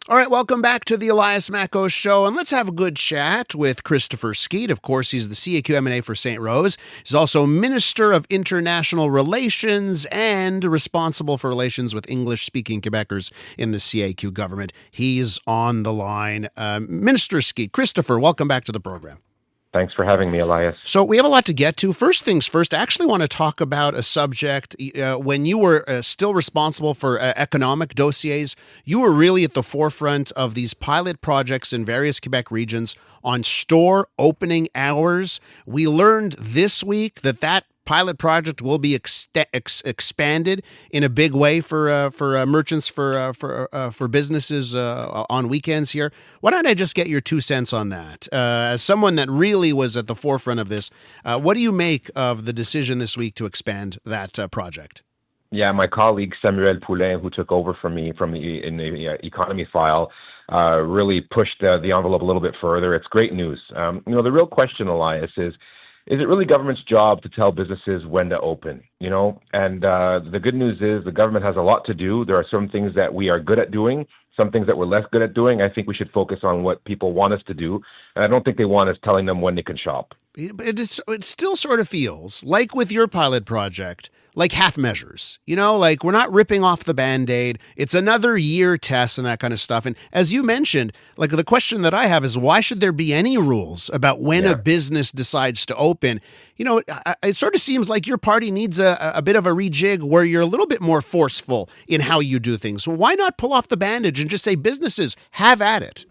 All right, welcome back to the Elias Macko Show, and let's have a good chat with Christopher Skeete. Of course, he's the CAQ M&A for Sainte-Rose. He's also Minister of International Relations and responsible for relations with English-speaking Quebecers in the CAQ government. He's on the line. Minister Skeete, Christopher, welcome back to the program. Thanks for having me, Elias. So we have a lot to get to. First things first, I actually want to talk about a subject. When you were still responsible for economic dossiers, you were really at the forefront of these pilot projects in various Quebec regions on store opening hours. We learned this week that pilot project will be expanded in a big way for merchants, for businesses on weekends here. Why don't I just get your 2 cents on that? As someone that really was at the forefront of this, what do you make of the decision this week to expand that project? Yeah, my colleague Samuel Poulin, who took over from me in the economy file, really pushed the envelope a little bit further. It's great news. The real question, Elias, is it really government's job to tell businesses when to open, And the good news is the government has a lot to do. There are some things that we are good at doing, some things that we're less good at doing. I think we should focus on what people want us to do. And I don't think they want us telling them when they can shop. It still sort of feels like with your pilot project, like half measures, like we're not ripping off the Band-Aid. It's another year test and that kind of stuff. And as you mentioned, like the question that I have is why should there be any rules about when a business decides to open? It sort of seems like your party needs a bit of a rejig where you're a little bit more forceful in how you do things. So why not pull off the bandage and just say businesses have at it?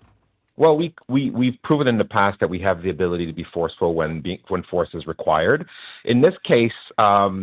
Well, we've proven in the past that we have the ability to be forceful when force is required. In this case, there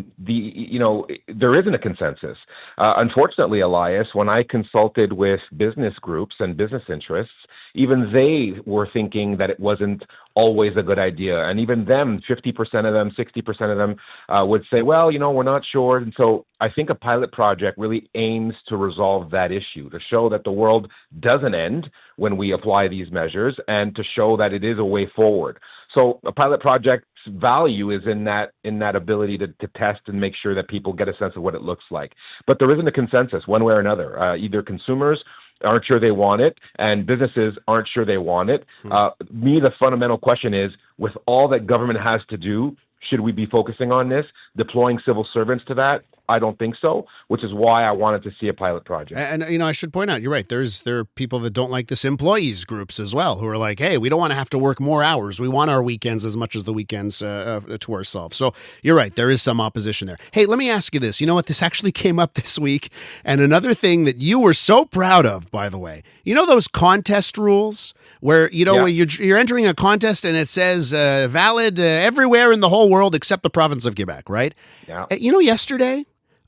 isn't a consensus. Unfortunately, Elias, when I consulted with business groups and business interests, even they were thinking that it wasn't always a good idea. And even them, 50% of them, 60% of them would say, well, we're not sure. And so I think a pilot project really aims to resolve that issue, to show that the world doesn't end when we apply these measures and to show that it is a way forward. So a pilot project's value is in that ability to test and make sure that people get a sense of what it looks like. But there isn't a consensus one way or another. Either consumers aren't sure they want it, and businesses aren't sure they want it. The fundamental question is, with all that government has to do, should we be focusing on this, deploying civil servants to that? I don't think so, which is why I wanted to see a pilot project. And I should point out, you're right. There are people that don't like this employees groups as well, who are like, hey, we don't want to have to work more hours. We want our weekends as much as the weekends to ourselves. So you're right. There is some opposition there. Hey, let me ask you this. You know what? This actually came up this week. And another thing that you were so proud of, by the way, those contest rules where, where you're entering a contest and it says valid everywhere in the whole world except the province of Quebec, right? Yeah. Yesterday,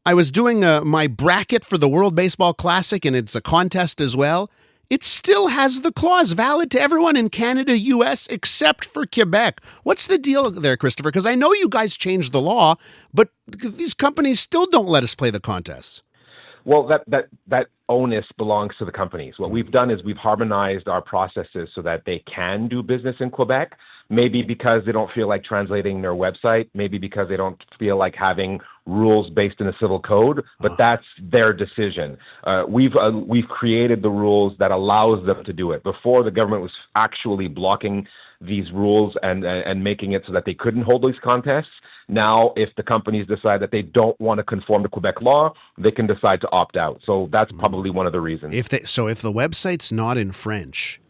I was doing my bracket for the World Baseball Classic, and it's a contest as well. It still has the clause valid to everyone in Canada, U.S., except for Quebec. What's the deal there, Christopher? Because I know you guys changed the law, but these companies still don't let us play the contests. Well, that onus belongs to the companies. What we've done is we've harmonized our processes so that they can do business in Quebec. Maybe because they don't feel like translating their website, maybe because they don't feel like having rules based in a civil code, but that's their decision. We've created the rules that allows them to do it. Before, the government was actually blocking these rules and making it so that they couldn't hold these contests. Now, if the companies decide that they don't want to conform to Quebec law, they can decide to opt out. So that's probably one of the reasons. If the website's not in French,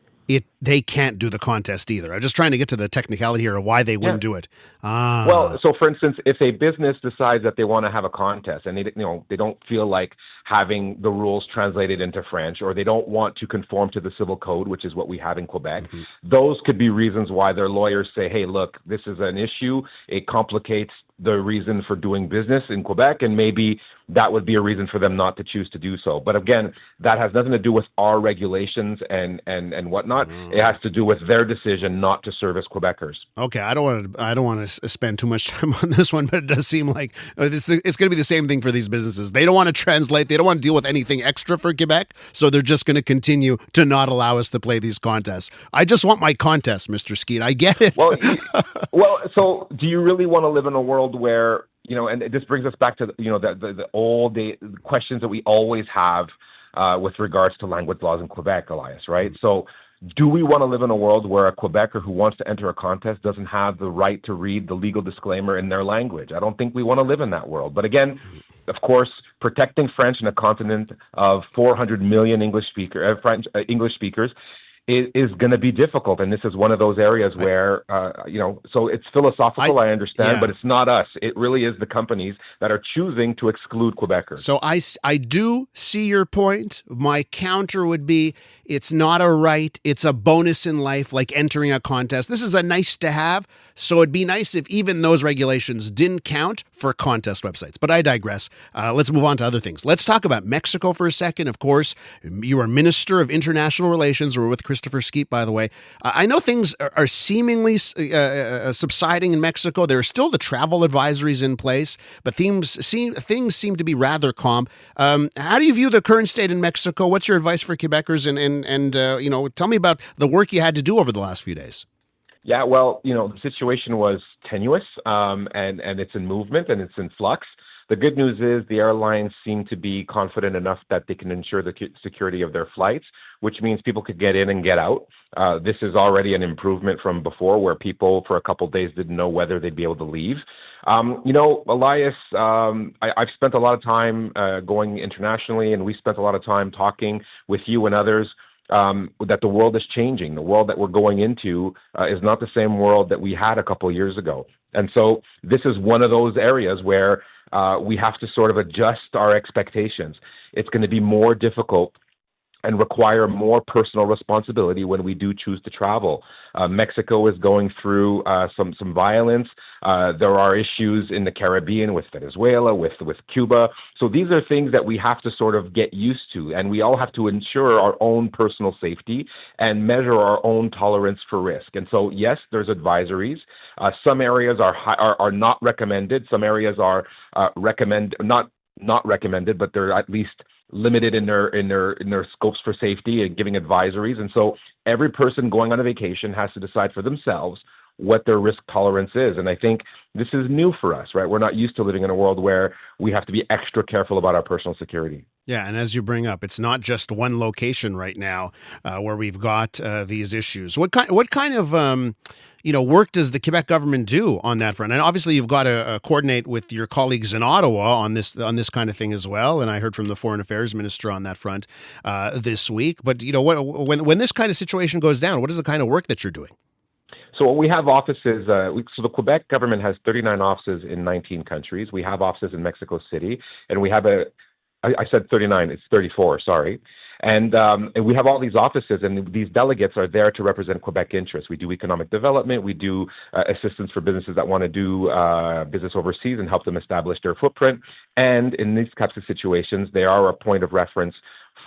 they can't do the contest either. I'm just trying to get to the technicality here of why they wouldn't do it. Well, so for instance, if a business decides that they want to have a contest and they don't feel like having the rules translated into French, or they don't want to conform to the civil code, which is what we have in Quebec, those could be reasons why their lawyers say, hey, look, this is an issue. It complicates the reason for doing business in Quebec, and maybe that would be a reason for them not to choose to do so. But again, that has nothing to do with our regulations and whatnot. It has to do with their decision not to service Quebecers. Okay, I don't want to spend too much time on this one, but it does seem like it's going to be the same thing for these businesses. They don't want to translate. They don't want to deal with anything extra for Quebec, so they're just going to continue to not allow us to play these contests. I just want my contest, Mr. Skeete. I get it. Well, so do you really want to live in a world where, and this brings us back to the old questions that we always have with regards to language laws in Quebec, Elias, right? So do we want to live in a world where a Quebecer who wants to enter a contest doesn't have the right to read the legal disclaimer in their language? I don't think we want to live in that world. But again, of course, protecting French in a continent of 400 million English speakers is going to be difficult, and this is one of those areas where so it's philosophical. I understand, but it's not us. It really is the companies that are choosing to exclude Quebecers. So I do see your point. My counter would be, it's not a right, it's a bonus in life, like entering a contest. This is a nice to have, so it'd be nice if even those regulations didn't count for contest websites. But I digress. Let's move on to other things. Let's talk about Mexico for a second. Of course, you are Minister of International Relations. We're with Christopher Skeete, by the way. I know things are seemingly subsiding in Mexico. There are still the travel advisories in place, but things seem to be rather calm. How do you view the current state in Mexico? What's your advice for Quebecers? And tell me about the work you had to do over the last few days. Yeah, well, the situation was tenuous, and it's in movement and it's in flux. The good news is the airlines seem to be confident enough that they can ensure the security of their flights, which means people could get in and get out. This is already an improvement from before, where people for a couple of days didn't know whether they'd be able to leave. Elias, I've spent a lot of time going internationally, and we spent a lot of time talking with you and others that the world is changing. The world that we're going into is not the same world that we had a couple of years ago. And so this is one of those areas where we have to sort of adjust our expectations. It's going to be more difficult and require more personal responsibility when we do choose to travel. Mexico is going through some violence. There are issues in the Caribbean with Venezuela, with Cuba. So these are things that we have to sort of get used to, and we all have to ensure our own personal safety and measure our own tolerance for risk. And so, yes, there's advisories. Some areas are not recommended. Some areas are not recommended, but they're at least limited in their scopes for safety and giving advisories. And so every person going on a vacation has to decide for themselves what their risk tolerance is. And I think this is new for us, right? We're not used to living in a world where we have to be extra careful about our personal security. Yeah, and as you bring up, it's not just one location right now where we've got these issues. What kind of work does the Quebec government do on that front? And obviously, you've got to coordinate with your colleagues in Ottawa on this kind of thing as well. And I heard from the Foreign Affairs Minister on that front this week. But when this kind of situation goes down, what is the kind of work that you're doing? So we have offices. So the Quebec government has 39 offices in 19 countries. We have offices in Mexico City, and we have I said 39, it's 34, sorry. And we have all these offices, and these delegates are there to represent Quebec interests. We do economic development. We do assistance for businesses that want to do business overseas and help them establish their footprint. And in these types of situations, they are a point of reference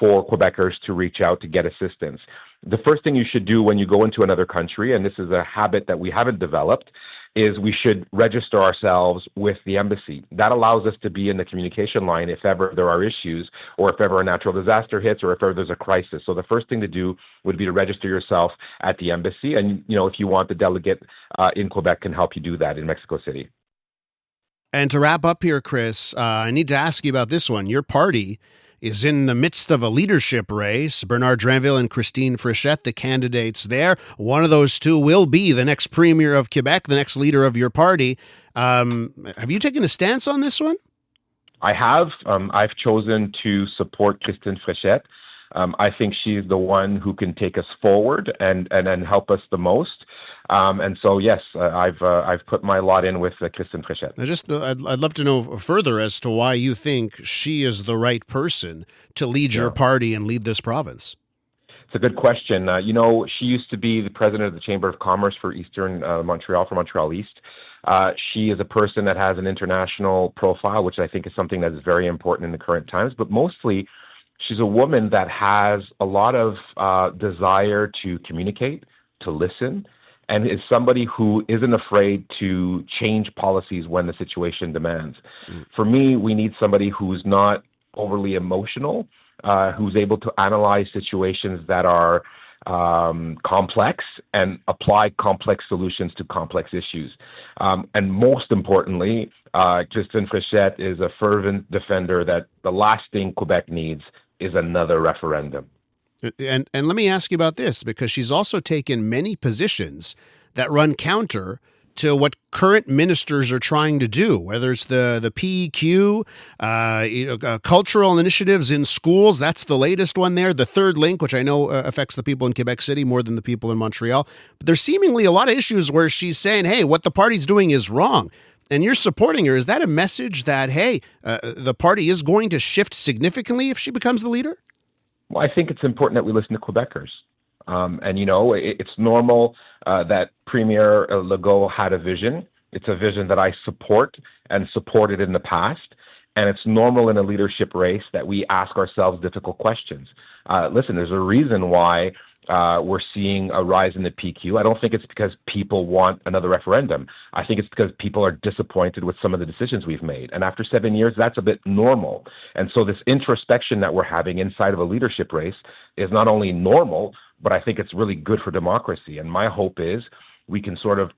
for Quebecers to reach out to get assistance. The first thing you should do when you go into another country, and this is a habit that we haven't developed, is we should register ourselves with the embassy. That allows us to be in the communication line if ever there are issues, or if ever a natural disaster hits, or if ever there's a crisis. So the first thing to do would be to register yourself at the embassy. And, if you want, the delegate in Quebec can help you do that in Mexico City. And to wrap up here, Chris, I need to ask you about this one. Your party is in the midst of a leadership race. Bernard Drinville and Christine Frichette, the candidates there. One of those two will be the next premier of Quebec, the next leader of your party. Have you taken a stance on this one? I have. I've chosen to support Christine Frichette. I think she's the one who can take us forward and help us the most. And so, yes, I've put my lot in with Christine Frichette. I'd love to know further as to why you think she is the right person to lead your party and lead this province. It's a good question. She used to be the president of the Chamber of Commerce for Eastern Montreal, for Montreal East. She is a person that has an international profile, which I think is something that is very important in the current times. But mostly, she's a woman that has a lot of desire to communicate, to listen, and is somebody who isn't afraid to change policies when the situation demands. For me, we need somebody who's not overly emotional, who's able to analyze situations that are complex and apply complex solutions to complex issues. And most importantly, Christine Frichette is a fervent defender that the last thing Quebec needs is another referendum. And let me ask you about this, because she's also taken many positions that run counter to what current ministers are trying to do, whether it's the PEQ, cultural initiatives in schools. That's the latest one there. The third link, which I know affects the people in Quebec City more than the people in Montreal. But there's seemingly a lot of issues where she's saying, hey, what the party's doing is wrong. And you're supporting her. Is that a message that, hey, the party is going to shift significantly if she becomes the leader? Well, I think it's important that we listen to Quebecers. It's normal that Premier Legault had a vision. It's a vision that I support and supported in the past. And it's normal in a leadership race that we ask ourselves difficult questions. Listen, there's a reason why we're seeing a rise in the PQ. I don't think it's because people want another referendum. I think it's because people are disappointed with some of the decisions we've made. And after 7 years, that's a bit normal. And so this introspection that we're having inside of a leadership race is not only normal, but I think it's really good for democracy. And my hope is we can sort of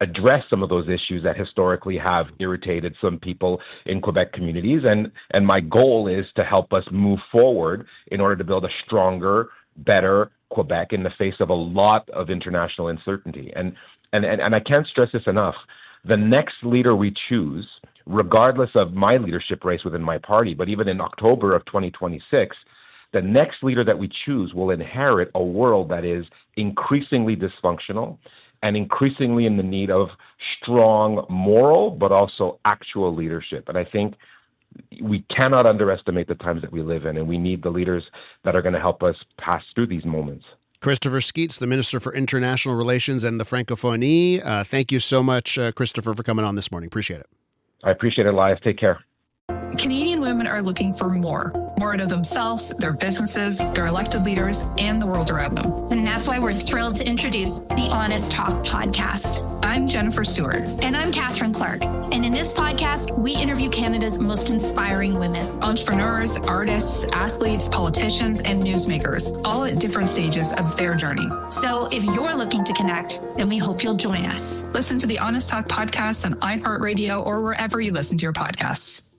address some of those issues that historically have irritated some people in Quebec communities. And my goal is to help us move forward in order to build a stronger, better Quebec in the face of a lot of international uncertainty. And I can't stress this enough. The next leader we choose, regardless of my leadership race within my party, but even in October of 2026, the next leader that we choose will inherit a world that is increasingly dysfunctional and increasingly in the need of strong moral, but also actual leadership. And I think we cannot underestimate the times that we live in, and we need the leaders that are going to help us pass through these moments. Christopher Skeete, the Minister for International Relations and the Francophonie. Thank you so much, Christopher, for coming on this morning. Appreciate it. I appreciate it, Elias. Take care. Canadian women are looking for more out of themselves, their businesses, their elected leaders, and the world around them. And that's why we're thrilled to introduce the Honest Talk podcast. I'm Jennifer Stewart. And I'm Catherine Clark. And in this podcast, we interview Canada's most inspiring women. Entrepreneurs, artists, athletes, politicians, and newsmakers, all at different stages of their journey. So if you're looking to connect, then we hope you'll join us. Listen to the Honest Talk podcast on iHeartRadio or wherever you listen to your podcasts.